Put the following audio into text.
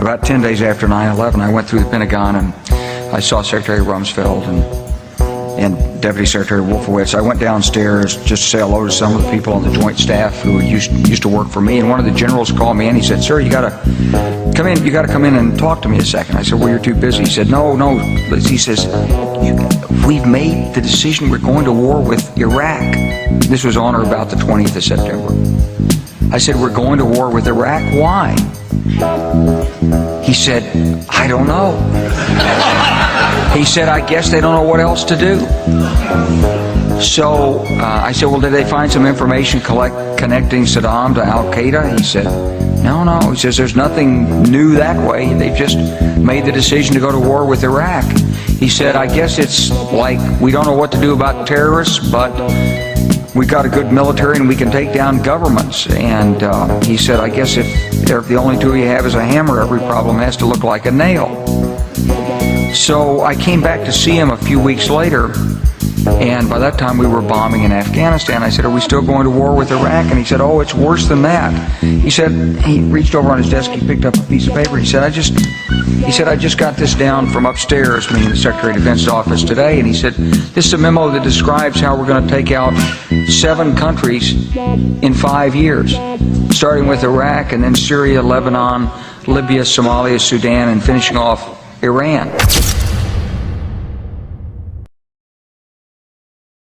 About 10 days after 9/11, I went through the Pentagon and I saw Secretary Rumsfeld and Deputy Secretary Wolfowitz. I went downstairs just to say hello to some of the people on the Joint Staff who used to work for me, and one of the generals called me and he said, "Sir, you got to come in and talk to me a second." I said, "Well, you're too busy." He said, No. He says, "We've made the decision. We're going to war with Iraq." This was on or about the 20th of September. I said, "We're going to war with Iraq. Why?" He said, "I don't know." He said, "I guess they don't know what else to do." So I said, "Well, did they find some information connecting Saddam to Al-Qaeda?" He said, No. He says, "There's nothing new that way. They've just made the decision to go to war with Iraq." He said, "I guess it's like we don't know what to do about terrorists, but we've got a good military and we can take down governments." And he said, "I guess if the only tool you have is a hammer, every problem has to look like a nail." So I came back to see him a few weeks later, and by that time we were bombing in Afghanistan. I said, "Are we still going to war with Iraq?" And he said, "Oh, it's worse than that." He said, he reached over on his desk, he picked up a piece of paper. He said, I just got this down from upstairs, meaning the Secretary of Defense's office today, and he said, "This is a memo that describes how we're going to take out 7 countries in 5 years, starting with Iraq and then Syria, Lebanon, Libya, Somalia, Sudan, and finishing off Iran."